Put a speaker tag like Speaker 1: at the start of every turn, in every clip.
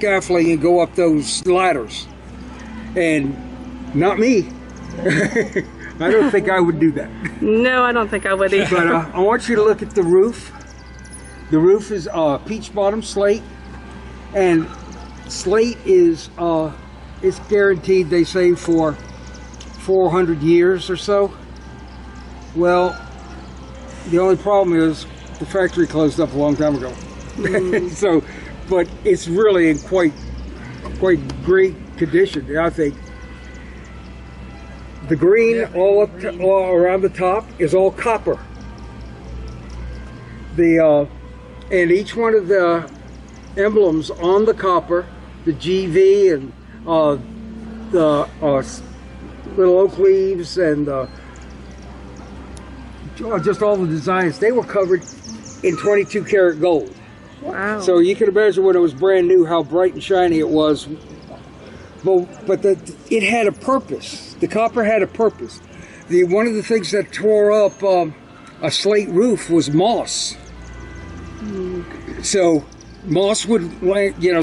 Speaker 1: scaffolding and go up those ladders. And not me. I don't think I would do that.
Speaker 2: No, I don't think I would either.
Speaker 1: But I want you to look at the roof. The roof is peach bottom slate, and slate is it's guaranteed, they say, for 400 years or so. Well, the only problem is the factory closed up a long time ago. So, but it's really in quite great condition, I think. The green all around the top is all copper. And each one of the emblems on the copper, the GV and the little oak leaves and just all the designs, they were covered in 22 karat gold.
Speaker 2: Wow.
Speaker 1: So you can imagine when it was brand new how bright and shiny it was. But it had a purpose. The copper had a purpose. One of the things that tore up a slate roof was moss. So moss would,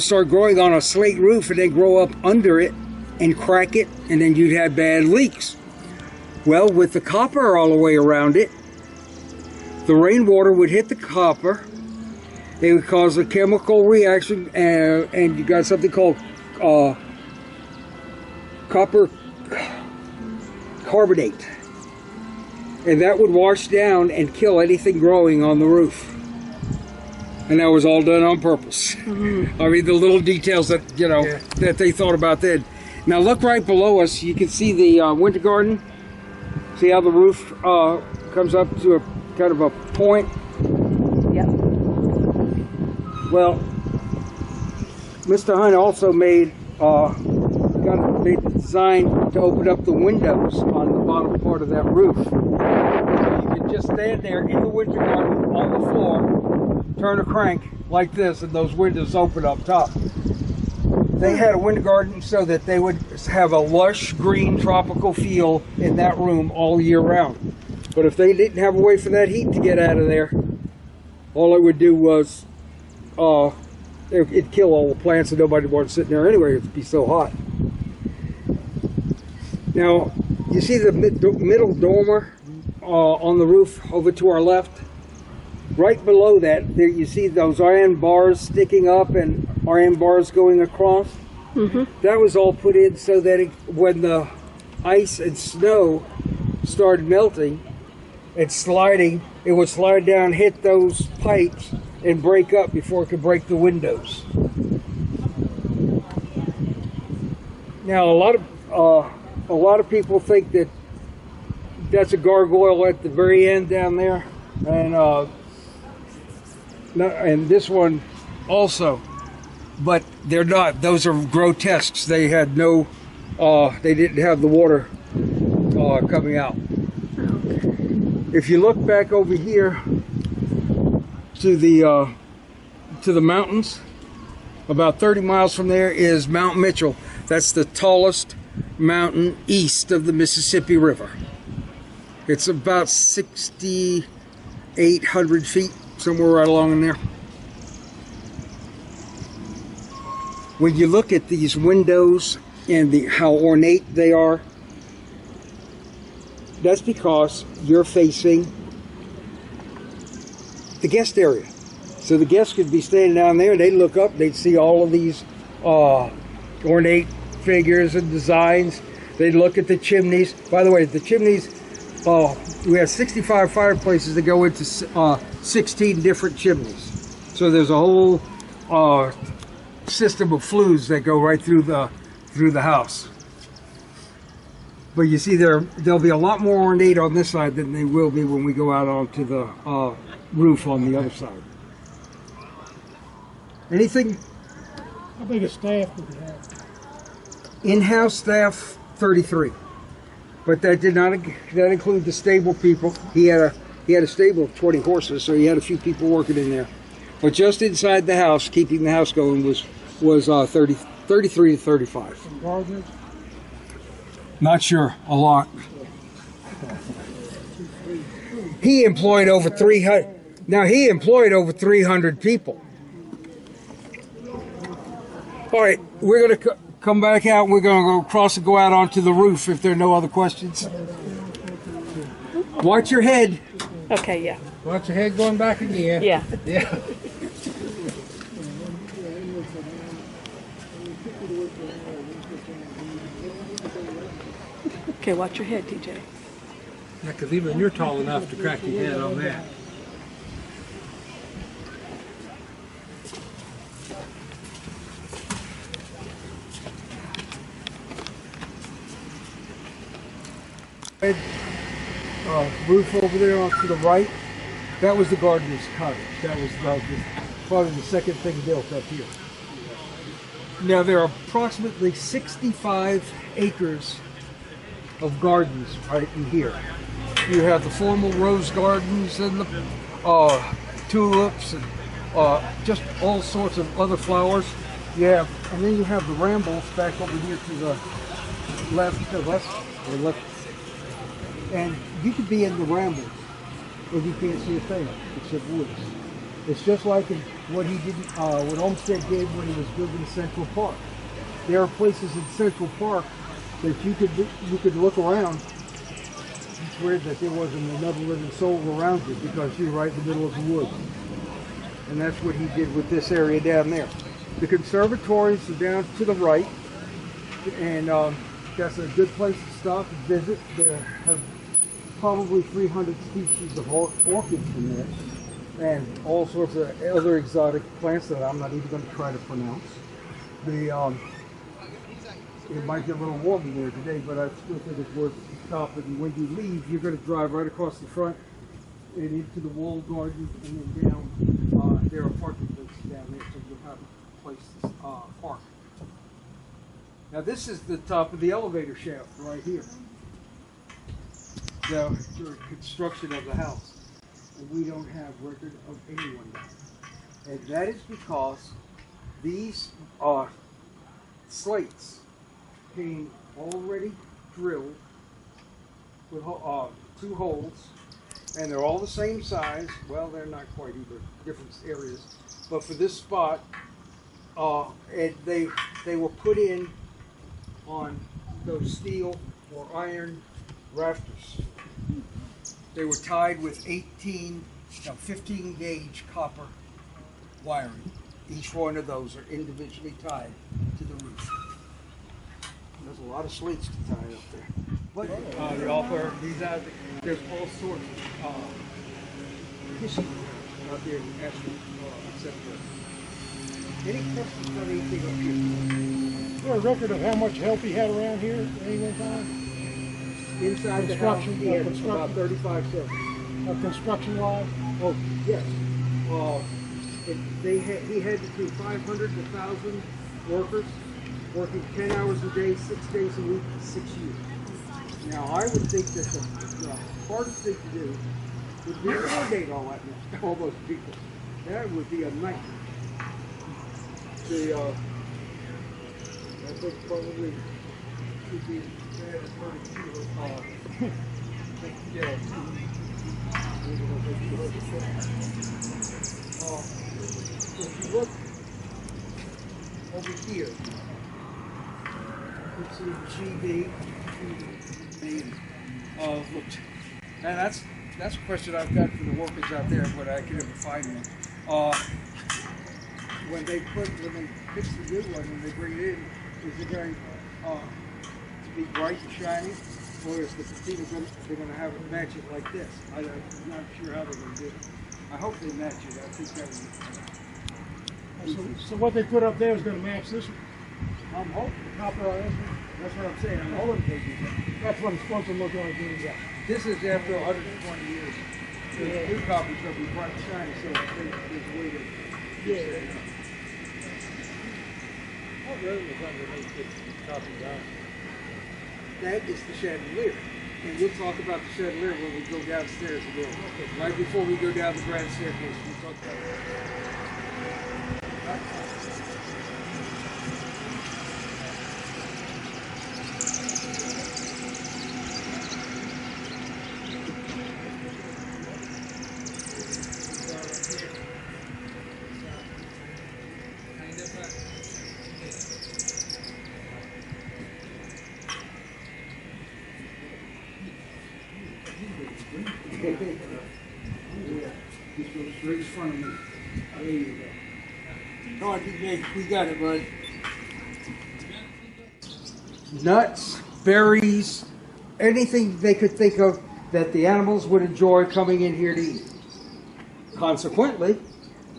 Speaker 1: start growing on a slate roof and then grow up under it and crack it, and then you'd have bad leaks. Well, with the copper all the way around it, the rainwater would hit the copper. It would cause a chemical reaction, and you got something called copper carbonate, and that would wash down and kill anything growing on the roof. And that was all done on purpose. Mm-hmm. I mean, the little details that that they thought about then. Now look right below us. You can see the winter garden. See how the roof comes up to a kind of a point.
Speaker 2: Yep.
Speaker 1: Well, Mr. Hunt also made the design to open up the windows on the bottom part of that roof. So you can just stand there in the winter garden on the floor, turn a crank like this, and those windows open up top. They had a winter garden so that they would have a lush green tropical feel in that room all year round. But if they didn't have a way for that heat to get out of there, all it would do was it'd kill all the plants, and nobody wanted sitting there anyway. It'd be so hot. Now, you see the middle dormer on the roof over to our left? Right below that, there you see those iron bars sticking up and iron bars going across. Mm-hmm. That was all put in so that when the ice and snow started melting and sliding, it would slide down, hit those pipes, and break up before it could break the windows. Now, a lot of people think that that's a gargoyle at the very end down there, and this one also, but they're not. Those are grotesques. They had no, they didn't have the water coming out. If you look back over here to the mountains, about 30 miles from there is Mount Mitchell. That's the tallest mountain east of the Mississippi River. It's about 6,800 feet, somewhere right along in there. When you look at these windows and how ornate they are, that's because you're facing the guest area. So the guests could be standing down there, and they'd look up, they'd see all of these ornate figures and designs. They'd look at the chimneys. By the way, the chimneys, we have 65 fireplaces that go into 16 different chimneys. So there's a whole system of flues that go right through the house. But you see, there'll be a lot more ornate on this side than they will be when we go out onto the roof on the other side. Anything?
Speaker 3: How big a staff would you have?
Speaker 1: In-house staff, 33. But that did not include the stable people. He had a stable of 20 horses, so he had a few people working in there. But just inside the house, keeping the house going, was 33 to 35.
Speaker 3: And gardeners?
Speaker 1: Not sure. A lot. He employed over 300. Now he employed over 300 people. All right, we're going to come back out. We're going to go across and go out onto the roof if there are no other questions. Watch your head.
Speaker 2: Okay, yeah.
Speaker 1: Watch your head going back again.
Speaker 2: Yeah.
Speaker 1: Yeah.
Speaker 2: Okay, watch your head, TJ.
Speaker 4: Yeah, because even you're tall enough to crack your head on that.
Speaker 1: Roof over there off to the right. That was the gardener's cottage. That was probably the second thing built up here. Now there are approximately 65 acres of gardens right in here. You have the formal rose gardens and the tulips and just all sorts of other flowers. Yeah, and then you have the rambles back over here to the left, or left. And you could be in the rambles, and you can't see a thing except woods. It's just like what he did, what Olmsted did when he was building Central Park. There are places in Central Park that you could look around. It's weird that there wasn't another living soul around you because you're right in the middle of the woods. And that's what he did with this area down there. The conservatories are down to the right, and that's a good place to stop and visit. There have probably 300 species of orchids in there, and all sorts of other exotic plants that I'm not even going to try to pronounce. It might get a little warm in there today, but I still think it's worth stopping. When you leave, you're going to drive right across the front and into the walled garden, and then down. There are parking places down there, so you'll have a place to park. Now this is the top of the elevator shaft right here. The construction of the house. And we don't have record of anyone there. And that is because these slates came already drilled with 2 holes, and they're all the same size. Well, they're not quite either, different areas. But for this spot, and they were put in on those steel or iron rafters. They were tied with 15 gauge copper wiring. Each one of those are individually tied to the roof. There's a lot of slates to tie up there. But they offer there's all sorts of history out there in Ashland, etc. Any questions on anything up here?
Speaker 3: Is there a record of how much help he had around here at any one time?
Speaker 1: Inside the house, he had about 35 cents.
Speaker 3: Construction-wise?
Speaker 1: Oh, yes. He had between 500 to 1,000 workers working 10 hours a day, 6 days a week, 6 years. Now, I would think that the hardest thing to do would be to coordinate all those people. That would be a nightmare. I think probably would be bad as hard as if you look over here, you can see GD. And that's a question I've got for the workers out there, but I can never find them. When they fix the new one and they bring it in, is it going to be bright and shiny, or is the patina they're going to have it match it like this? I'm not sure how they're going to do it. I hope they match it. I think that would.
Speaker 3: So what they put up there is going to match this one?
Speaker 1: I'm hoping.
Speaker 3: Copper on this one?
Speaker 1: That's what I'm saying. I'm hoping they do that.
Speaker 3: That's what it's supposed to look like.
Speaker 1: Yeah. This is after 120 years. The new copper's going to be bright and shiny, so there's a way to.
Speaker 3: Yeah.
Speaker 4: What room is underneath this copper down?
Speaker 1: That is the chandelier. And we'll talk about the chandelier when we go downstairs again. Right before we go down the grand staircase, we'll talk about it. Yeah, just go straight in front of me. There you go. Come on, DJ, we got it, bud. Nuts, berries, anything they could think of that the animals would enjoy coming in here to eat. Consequently,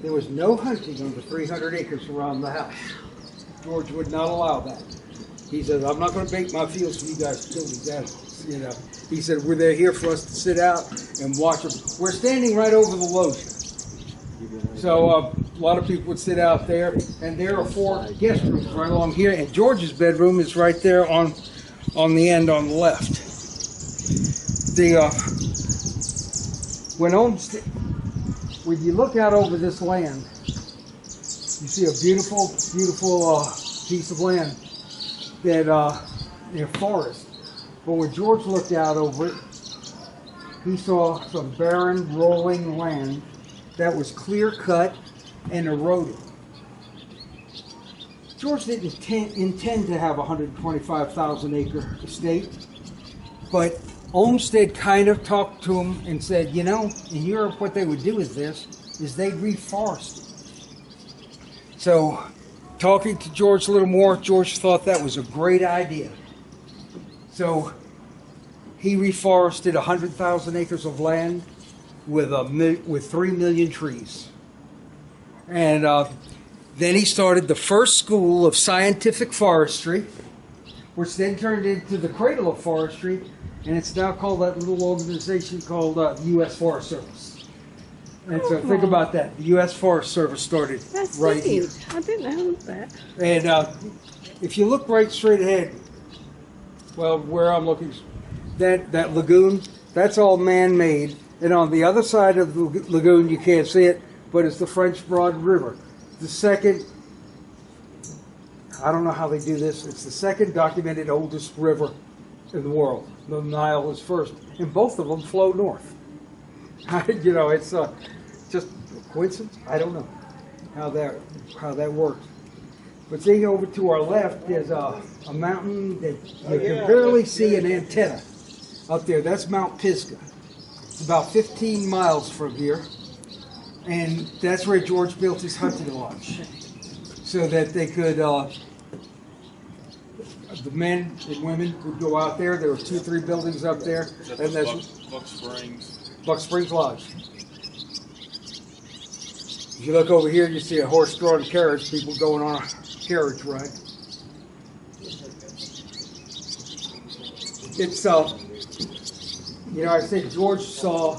Speaker 1: there was no hunting on the 300 acres around the house. George would not allow that. He said, I'm not going to bake my fields for you guys to kill these animals. You know, he said, they're here for us to sit out and watch them. We're standing right over the loggia. So a lot of people would sit out there, and there are 4 guest rooms right along here, and George's bedroom is right there on the end on the left. When you look out over this land, you see a beautiful, beautiful piece of land that near forest. But when George looked out over it, he saw some barren, rolling land that was clear cut and eroded. George didn't intend to have a 125,000 acre estate, but Olmsted kind of talked to him and said, you know, in Europe what they would do with this is they'd reforest it. So, talking to George a little more, George thought that was a great idea. So, he reforested 100,000 acres of land with 3 million trees. And then he started the first school of scientific forestry, which then turned into the cradle of forestry, and it's now called that little organization called the U.S. Forest Service. And so think about that. The U.S. Forest Service started right here.
Speaker 2: I didn't know that.
Speaker 1: And if you look right straight ahead, well, where I'm looking, that lagoon, that's all man-made. And on the other side of the lagoon, you can't see it, but it's the French Broad River. The second, I don't know how they do this, it's the second documented oldest river in the world. The Nile is first, and both of them flow north. You know, it's just a coincidence. I don't know how that works. But seeing over to our left, there's a mountain that you can barely see an antenna up there. That's Mount Pisgah. It's about 15 miles from here, and that's where George built his hunting lodge, so that they could. The men and women would go out there. There were 2 or 3 buildings up there, and that's
Speaker 5: Buck Springs.
Speaker 1: Buck Springs Lodge. If you look over here, you see a horse-drawn carriage. People going on a carriage ride. It's you know, I said George saw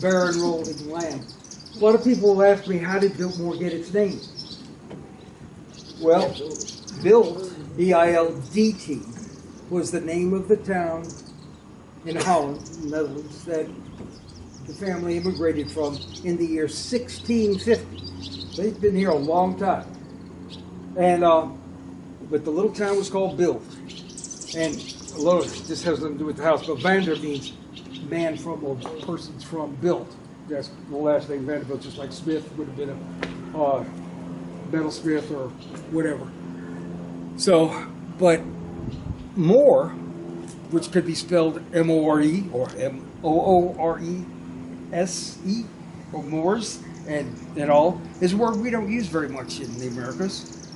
Speaker 1: barren rolling land. A lot of people will ask me, how did Biltmore get its name? Well, Bilt, B-I-L-D-T, was the name of the town in Holland, Netherlands, that the family immigrated from in the year 1650. They've been here a long time. And but the little town was called Bilt. And a lot of this has nothing to do with the house, but Vander means man from, or persons from, Bilt. That's the last name Vanderbilt, just like Smith would have been a metalsmith or whatever. So, but Moore, which could be spelled M-O-R-E or M-O-O-R-E-S-E, or Moors and all, is a word we don't use very much in the Americas.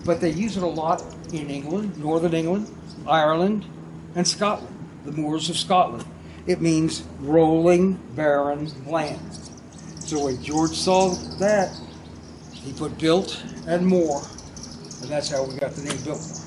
Speaker 1: But they use it a lot in England, Northern England, Ireland, and Scotland, the moors of Scotland. It means rolling, barren land. So when George saw that, he put Bilt and Moore, and that's how we got the name Biltmore.